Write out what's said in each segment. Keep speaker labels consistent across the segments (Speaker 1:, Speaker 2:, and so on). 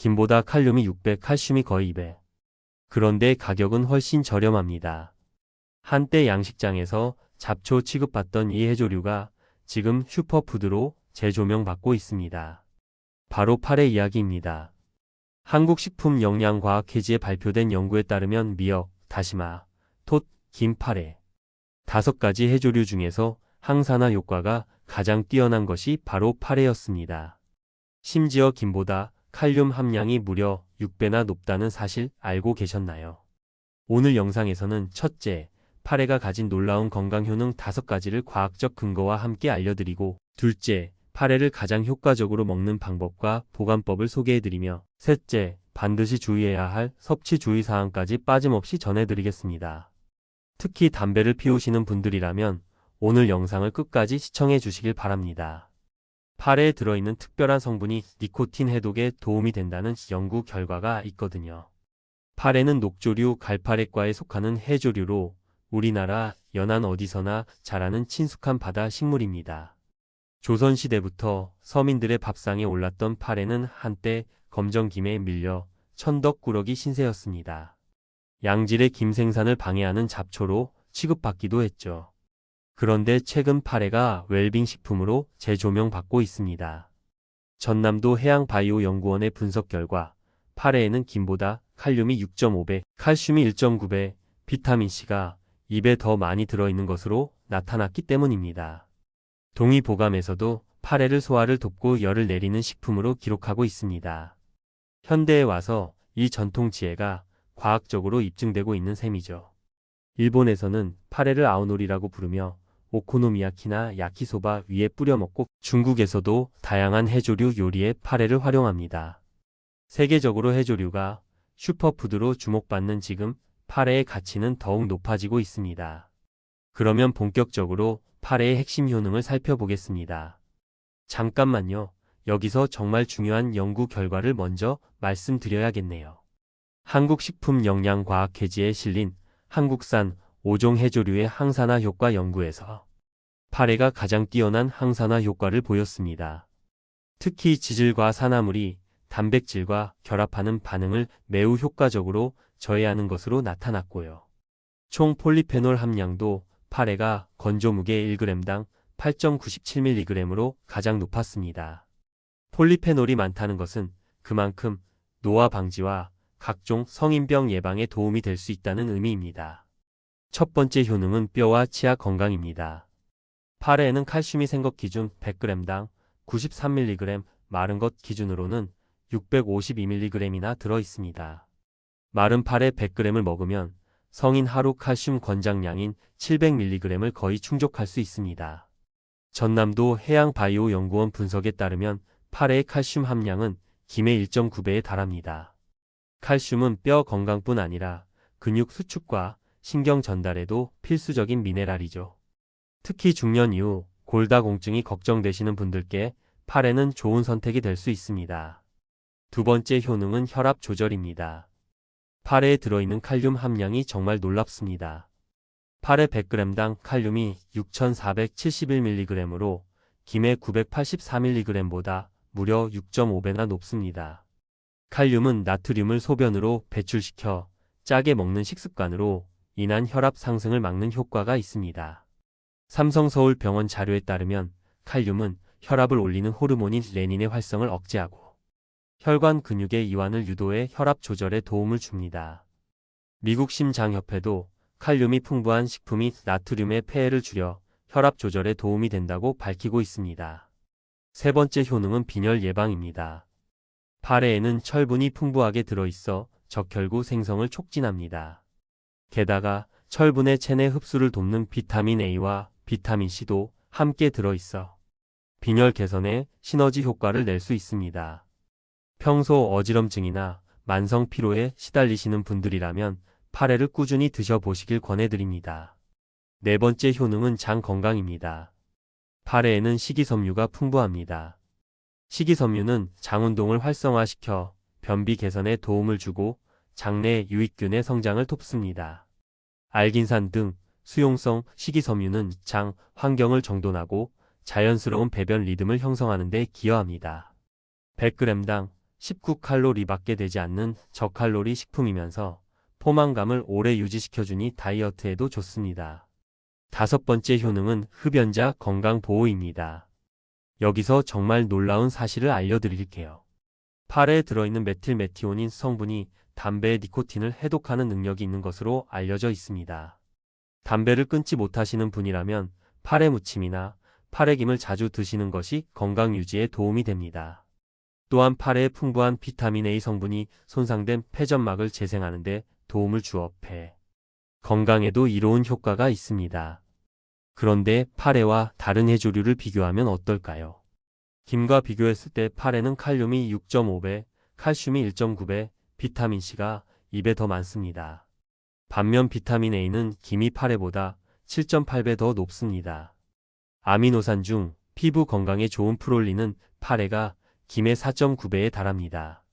Speaker 1: 김보다 칼륨이 6배, 칼슘이 거의 2배. 그런데 가격은 훨씬 저렴합니다. 한때 양식장에서 잡초 취급받던 이 해조류가 지금 슈퍼푸드로 재조명받고 있습니다. 바로 파래 이야기입니다. 한국식품영양과학회지에 발표된 연구에 따르면 미역, 다시마, 톳, 김, 파래 5가지 해조류 중에서 항산화 효과가 가장 뛰어난 것이 바로 파래였습니다. 심지어 김보다 칼륨 함량이 무려 6배나 높다는 사실 알고 계셨나요? 오늘 영상에서는 첫째, 파래가 가진 놀라운 건강 효능 5가지를 과학적 근거와 함께 알려드리고, 둘째, 파래를 가장 효과적으로 먹는 방법과 보관법을 소개해드리며, 셋째, 반드시 주의해야 할 섭취 주의사항까지 빠짐없이 전해드리겠습니다. 특히 담배를 피우시는 분들이라면 오늘 영상을 끝까지 시청해 주시길 바랍니다. 파래에 들어있는 특별한 성분이 니코틴 해독에 도움이 된다는 연구 결과가 있거든요. 파래는 녹조류 갈파래과에 속하는 해조류로 우리나라 연안 어디서나 자라는 친숙한 바다 식물입니다. 조선시대부터 서민들의 밥상에 올랐던 파래는 한때 검정김에 밀려 천덕꾸러기 신세였습니다. 양질의 김 생산을 방해하는 잡초로 취급받기도 했죠. 그런데 최근 파래가 웰빙 식품으로 재조명받고 있습니다. 전남도 해양바이오연구원의 분석 결과 파래에는 김보다 칼륨이 6.5배, 칼슘이 1.9배, 비타민C가 2배 더 많이 들어있는 것으로 나타났기 때문입니다. 동의보감에서도 파래를 소화를 돕고 열을 내리는 식품으로 기록하고 있습니다. 현대에 와서 이 전통 지혜가 과학적으로 입증되고 있는 셈이죠. 일본에서는 파래를 아오노리라고 부르며 오코노미야키나 야키소바 위에 뿌려 먹고, 중국에서도 다양한 해조류 요리에 파래를 활용합니다. 세계적으로 해조류가 슈퍼푸드로 주목받는 지금 파래의 가치는 더욱 높아지고 있습니다. 그러면 본격적으로 파래의 핵심 효능을 살펴보겠습니다. 잠깐만요. 여기서 정말 중요한 연구 결과를 먼저 말씀드려야겠네요. 한국식품영양과학회지에 실린 한국산 5종 해조류의 항산화 효과 연구에서 파래가 가장 뛰어난 항산화 효과를 보였습니다. 특히 지질과 산화물이 단백질과 결합하는 반응을 매우 효과적으로 저해하는 것으로 나타났고요. 총 폴리페놀 함량도 파래가 건조무게 1g당 8.97mg으로 가장 높았습니다. 폴리페놀이 많다는 것은 그만큼 노화 방지와 각종 성인병 예방에 도움이 될 수 있다는 의미입니다. 첫 번째 효능은 뼈와 치아 건강입니다. 파래에는 칼슘이 생것 기준 100g당 93mg, 마른 것 기준으로는 652mg이나 들어있습니다. 마른 파래 100g을 먹으면 성인 하루 칼슘 권장량인 700mg을 거의 충족할 수 있습니다. 전남도 해양바이오연구원 분석에 따르면 파래의 칼슘 함량은 김의 1.9배에 달합니다. 칼슘은 뼈 건강뿐 아니라 근육 수축과 신경 전달에도 필수적인 미네랄이죠. 특히 중년 이후 골다공증이 걱정되시는 분들께 파래는 좋은 선택이 될 수 있습니다. 두 번째 효능은 혈압 조절입니다. 파래에 들어있는 칼륨 함량이 정말 놀랍습니다. 파래 100g당 칼륨이 6,471mg으로 김의 984mg보다 무려 6.5배나 높습니다. 칼륨은 나트륨을 소변으로 배출시켜 짜게 먹는 식습관으로 인한 혈압 상승을 막는 효과가 있습니다. 삼성서울병원 자료에 따르면 칼륨은 혈압을 올리는 호르몬인 레닌의 활성을 억제하고 혈관 근육의 이완을 유도해 혈압 조절에 도움을 줍니다. 미국 심장협회도 칼륨이 풍부한 식품이 나트륨의 폐해를 줄여 혈압 조절에 도움이 된다고 밝히고 있습니다. 세 번째 효능은 빈혈 예방입니다. 파래에는 철분이 풍부하게 들어있어 적혈구 생성을 촉진합니다. 게다가 철분의 체내 흡수를 돕는 비타민 A와 비타민 C도 함께 들어있어 빈혈 개선에 시너지 효과를 낼 수 있습니다. 평소 어지럼증이나 만성 피로에 시달리시는 분들이라면 파래를 꾸준히 드셔보시길 권해드립니다. 네 번째 효능은 장 건강입니다. 파래에는 식이섬유가 풍부합니다. 식이섬유는 장 운동을 활성화시켜 변비 개선에 도움을 주고 장내 유익균의 성장을 돕습니다. 알긴산 등 수용성 식이섬유는 장 환경을 정돈하고 자연스러운 배변 리듬을 형성하는 데 기여합니다. 100g당 19칼로리밖에 되지 않는 저칼로리 식품이면서 포만감을 오래 유지시켜주니 다이어트에도 좋습니다. 다섯 번째 효능은 흡연자 건강 보호입니다. 여기서 정말 놀라운 사실을 알려드릴게요. 파래에 들어있는 메틸메티오닌 성분이 담배의 니코틴을 해독하는 능력이 있는 것으로 알려져 있습니다. 담배를 끊지 못하시는 분이라면 파래 무침이나 파래김을 자주 드시는 것이 건강 유지에 도움이 됩니다. 또한 파래의 풍부한 비타민 A 성분이 손상된 폐점막을 재생하는 데 도움을 주어 폐 건강에도 이로운 효과가 있습니다. 그런데 파래와 다른 해조류를 비교하면 어떨까요? 김과 비교했을 때 파래는 칼륨이 6.5배, 칼슘이 1.9배, 비타민C가 2배 더 많습니다. 반면 비타민 A는 김이 파래보다 7.8배 더 높습니다. 아미노산 중 피부 건강에 좋은 프롤린은 파래가 김의 4.9배에 달합니다.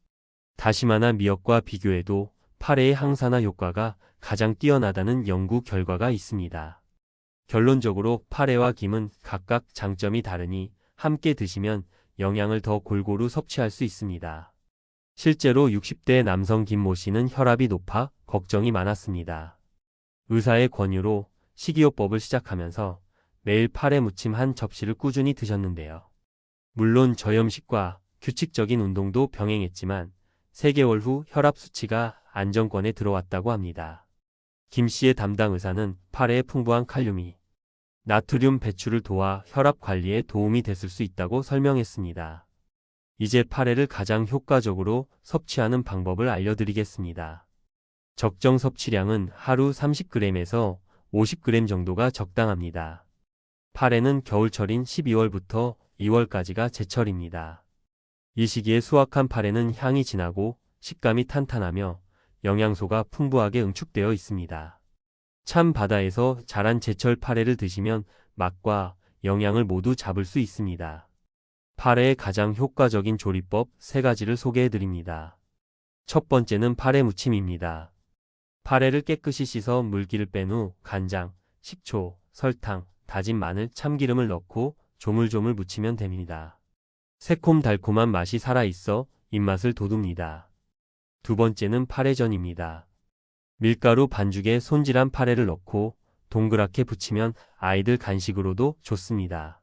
Speaker 1: 다시마나 미역과 비교해도 파래의 항산화 효과가 가장 뛰어나다는 연구 결과가 있습니다. 결론적으로 파래와 김은 각각 장점이 다르니 함께 드시면 영양을 더 골고루 섭취할 수 있습니다. 실제로 60대 남성 김모 씨는 혈압이 높아 걱정이 많았습니다. 의사의 권유로 식이요법을 시작하면서 매일 파래 무침 한 접시를 꾸준히 드셨는데요. 물론 저염식과 규칙적인 운동도 병행했지만 3개월 후 혈압 수치가 안정권에 들어왔다고 합니다. 김 씨의 담당 의사는 파래의 풍부한 칼륨이 나트륨 배출을 도와 혈압 관리에 도움이 됐을 수 있다고 설명했습니다. 이제 파래를 가장 효과적으로 섭취하는 방법을 알려드리겠습니다. 적정 섭취량은 하루 30g에서 50g 정도가 적당합니다. 파래는 겨울철인 12월부터 2월까지가 제철입니다. 이 시기에 수확한 파래는 향이 진하고 식감이 탄탄하며 영양소가 풍부하게 응축되어 있습니다. 참 바다에서 자란 제철 파래를 드시면 맛과 영양을 모두 잡을 수 있습니다. 파래의 가장 효과적인 조리법 3가지를 소개해드립니다. 첫 번째는 파래 무침입니다. 파래를 깨끗이 씻어 물기를 뺀 후 간장, 식초, 설탕, 다진 마늘, 참기름을 넣고 조물조물 무치면 됩니다. 새콤달콤한 맛이 살아있어 입맛을 돋웁니다. 두 번째는 파래전입니다. 밀가루 반죽에 손질한 파래를 넣고 동그랗게 부치면 아이들 간식으로도 좋습니다.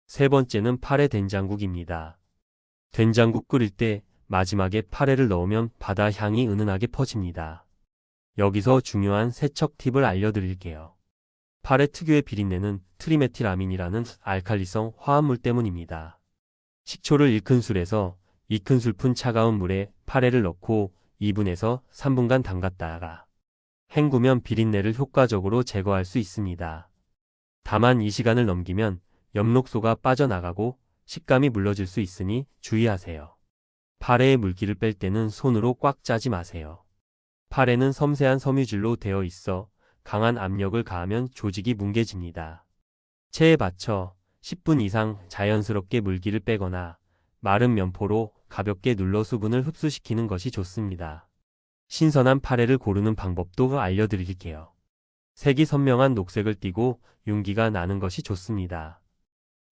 Speaker 1: 세 번째는 파래 된장국입니다. 된장국 끓일 때 마지막에 파래를 넣으면 바다 향이 은은하게 퍼집니다. 여기서 중요한 세척 팁을 알려드릴게요. 파래 특유의 비린내는 트리메틸아민이라는 알칼리성 화합물 때문입니다. 식초를 1큰술에서 2큰술푼 차가운 물에 파래를 넣고 2분에서 3분간 담갔다가 헹구면 비린내를 효과적으로 제거할 수 있습니다. 다만 이 시간을 넘기면 엽록소가 빠져나가고 식감이 물러질 수 있으니 주의하세요. 파래의 물기를 뺄 때는 손으로 꽉 짜지 마세요. 파래는 섬세한 섬유질로 되어 있어 강한 압력을 가하면 조직이 뭉개집니다. 체에 받쳐 10분 이상 자연스럽게 물기를 빼거나 마른 면포로 가볍게 눌러 수분을 흡수시키는 것이 좋습니다. 신선한 파래를 고르는 방법도 알려드릴게요. 색이 선명한 녹색을 띠고 윤기가 나는 것이 좋습니다.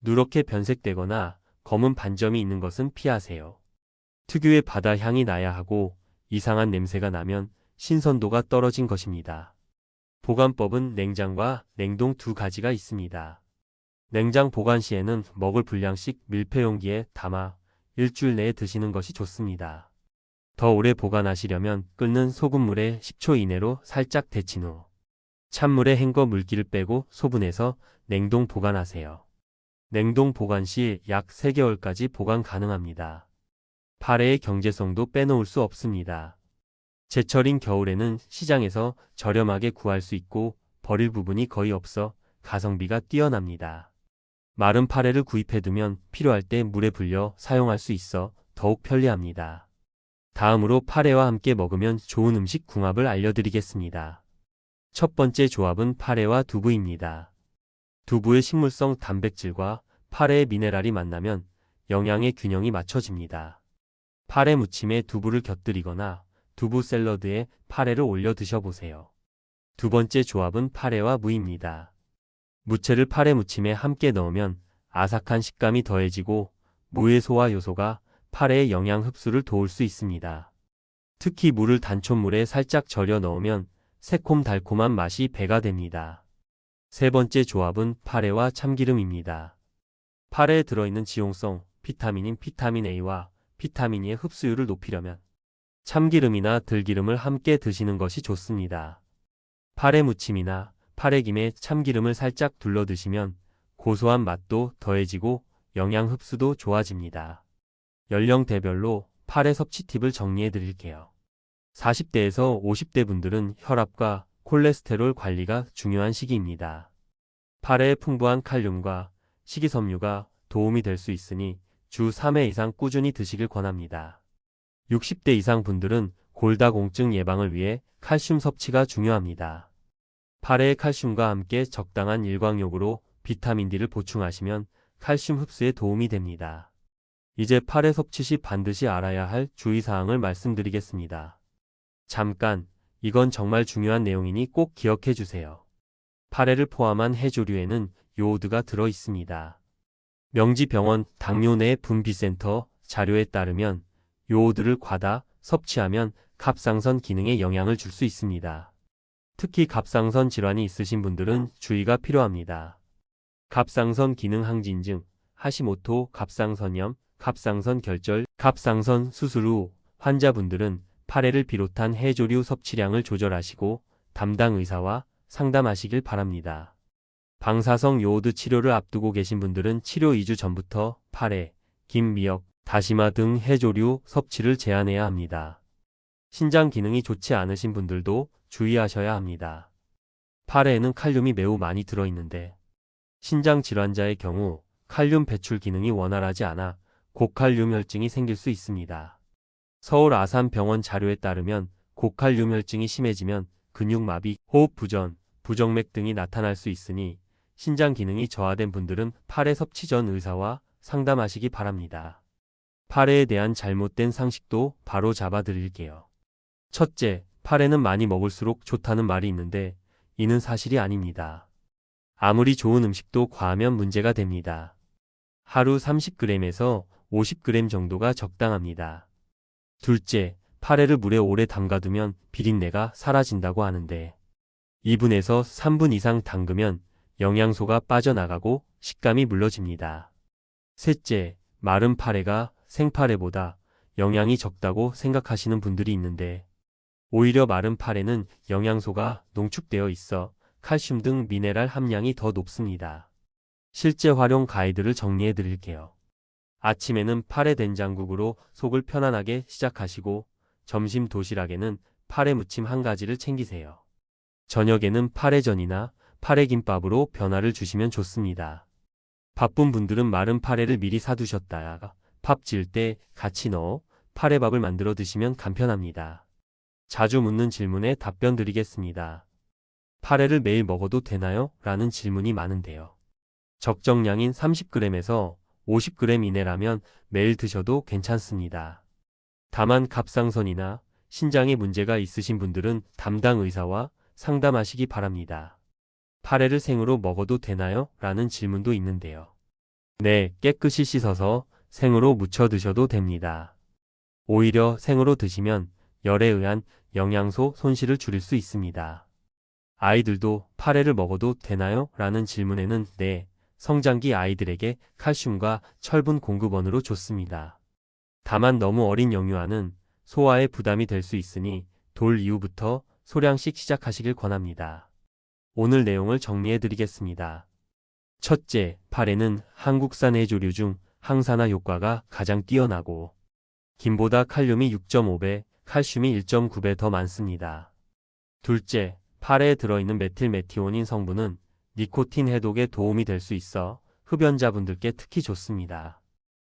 Speaker 1: 누렇게 변색되거나 검은 반점이 있는 것은 피하세요. 특유의 바다 향이 나야 하고 이상한 냄새가 나면 신선도가 떨어진 것입니다. 보관법은 냉장과 냉동 2가지가 있습니다. 냉장 보관 시에는 먹을 분량씩 밀폐용기에 담아 일주일 내에 드시는 것이 좋습니다. 더 오래 보관하시려면 끓는 소금물에 10초 이내로 살짝 데친 후 찬물에 헹궈 물기를 빼고 소분해서 냉동 보관하세요. 냉동 보관 시 약 3개월까지 보관 가능합니다. 파래의 경제성도 빼놓을 수 없습니다. 제철인 겨울에는 시장에서 저렴하게 구할 수 있고 버릴 부분이 거의 없어 가성비가 뛰어납니다. 마른 파래를 구입해두면 필요할 때 물에 불려 사용할 수 있어 더욱 편리합니다. 다음으로 파래와 함께 먹으면 좋은 음식 궁합을 알려드리겠습니다. 첫 번째 조합은 파래와 두부입니다. 두부의 식물성 단백질과 파래의 미네랄이 만나면 영양의 균형이 맞춰집니다. 파래 무침에 두부를 곁들이거나 두부 샐러드에 파래를 올려 드셔보세요. 두 번째 조합은 파래와 무입니다. 무채를 파래 무침에 함께 넣으면 아삭한 식감이 더해지고 무의 소화 요소가 팔의 영양 흡수를 도울 수 있습니다. 특히 물을 단촛물에 살짝 절여 넣으면 새콤달콤한 맛이 배가 됩니다. 세 번째 조합은 파래와 참기름입니다. 파래에 들어있는 지용성 비타민인 비타민 A와 비타민 E의 흡수율을 높이려면 참기름이나 들기름을 함께 드시는 것이 좋습니다. 파래 무침이나 파래김에 참기름을 살짝 둘러 드시면 고소한 맛도 더해지고 영양 흡수도 좋아집니다. 연령대별로 파래 섭취 팁을 정리해 드릴게요. 40대에서 50대 분들은 혈압과 콜레스테롤 관리가 중요한 시기입니다. 파래에 풍부한 칼륨과 식이섬유가 도움이 될 수 있으니 주 3회 이상 꾸준히 드시길 권합니다. 60대 이상 분들은 골다공증 예방을 위해 칼슘 섭취가 중요합니다. 파래의 칼슘과 함께 적당한 일광욕으로 비타민 D를 보충하시면 칼슘 흡수에 도움이 됩니다. 이제 파래 섭취 시 반드시 알아야 할 주의사항을 말씀드리겠습니다. 잠깐, 이건 정말 중요한 내용이니 꼭 기억해 주세요. 파래를 포함한 해조류에는 요오드가 들어 있습니다. 명지병원 당뇨내 분비센터 자료에 따르면 요오드를 과다 섭취하면 갑상선 기능에 영향을 줄 수 있습니다. 특히 갑상선 질환이 있으신 분들은 주의가 필요합니다. 갑상선 기능 항진증, 하시모토 갑상선염, 갑상선 결절, 갑상선 수술 후 환자분들은 파래를 비롯한 해조류 섭취량을 조절하시고 담당 의사와 상담하시길 바랍니다. 방사성 요오드 치료를 앞두고 계신 분들은 치료 2주 전부터 파래, 김, 미역, 다시마 등 해조류 섭취를 제한해야 합니다. 신장 기능이 좋지 않으신 분들도 주의하셔야 합니다. 파래에는 칼륨이 매우 많이 들어있는데 신장 질환자의 경우 칼륨 배출 기능이 원활하지 않아 고칼륨 혈증이 생길 수 있습니다. 서울 아산병원 자료에 따르면 고칼륨 혈증이 심해지면 근육마비, 호흡부전, 부정맥 등이 나타날 수 있으니 신장 기능이 저하된 분들은 파래 섭취 전 의사와 상담하시기 바랍니다. 파래에 대한 잘못된 상식도 바로 잡아 드릴게요. 첫째, 파래는 많이 먹을수록 좋다는 말이 있는데 이는 사실이 아닙니다. 아무리 좋은 음식도 과하면 문제가 됩니다. 하루 30g에서 50g 정도가 적당합니다. 둘째, 파래를 물에 오래 담가두면 비린내가 사라진다고 하는데 2분에서 3분 이상 담그면 영양소가 빠져나가고 식감이 물러집니다. 셋째, 마른 파래가 생파래보다 영양이 적다고 생각하시는 분들이 있는데 오히려 마른 파래는 영양소가 농축되어 있어 칼슘 등 미네랄 함량이 더 높습니다. 실제 활용 가이드를 정리해 드릴게요. 아침에는 파래 된장국으로 속을 편안하게 시작하시고 점심 도시락에는 파래 무침 한 가지를 챙기세요. 저녁에는 파래전이나 파래김밥으로 변화를 주시면 좋습니다. 바쁜 분들은 마른 파래를 미리 사두셨다가 밥 지을 때 같이 넣어 파래밥을 만들어 드시면 간편합니다. 자주 묻는 질문에 답변 드리겠습니다. 파래를 매일 먹어도 되나요? 라는 질문이 많은데요. 적정량인 30g에서 50g 이내라면 매일 드셔도 괜찮습니다. 다만 갑상선이나 신장에 문제가 있으신 분들은 담당 의사와 상담하시기 바랍니다. 파래를 생으로 먹어도 되나요? 라는 질문도 있는데요. 네, 깨끗이 씻어서 생으로 무쳐 드셔도 됩니다. 오히려 생으로 드시면 열에 의한 영양소 손실을 줄일 수 있습니다. 아이들도 파래를 먹어도 되나요? 라는 질문에는 네, 성장기 아이들에게 칼슘과 철분 공급원으로 좋습니다. 다만 너무 어린 영유아는 소화에 부담이 될 수 있으니 돌 이후부터 소량씩 시작하시길 권합니다. 오늘 내용을 정리해 드리겠습니다. 첫째, 파래는 한국산 해조류 중 항산화 효과가 가장 뛰어나고 김보다 칼륨이 6.5배, 칼슘이 1.9배 더 많습니다. 둘째, 파래에 들어있는 메틸메티오닌 성분은 니코틴 해독에 도움이 될 수 있어 흡연자분들께 특히 좋습니다.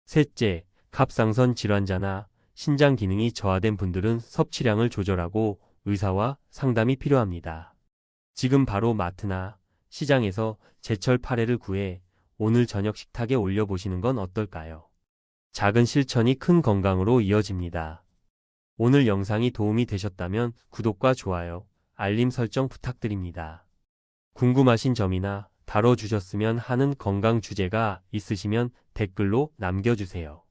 Speaker 1: 셋째, 갑상선 질환자나 신장 기능이 저하된 분들은 섭취량을 조절하고 의사와 상담이 필요합니다. 지금 바로 마트나 시장에서 제철 파래를 구해 오늘 저녁 식탁에 올려보시는 건 어떨까요? 작은 실천이 큰 건강으로 이어집니다. 오늘 영상이 도움이 되셨다면 구독과 좋아요, 알림 설정 부탁드립니다. 궁금하신 점이나 다뤄주셨으면 하는 건강 주제가 있으시면 댓글로 남겨주세요.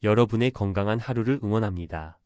Speaker 1: 여러분의 건강한 하루를 응원합니다.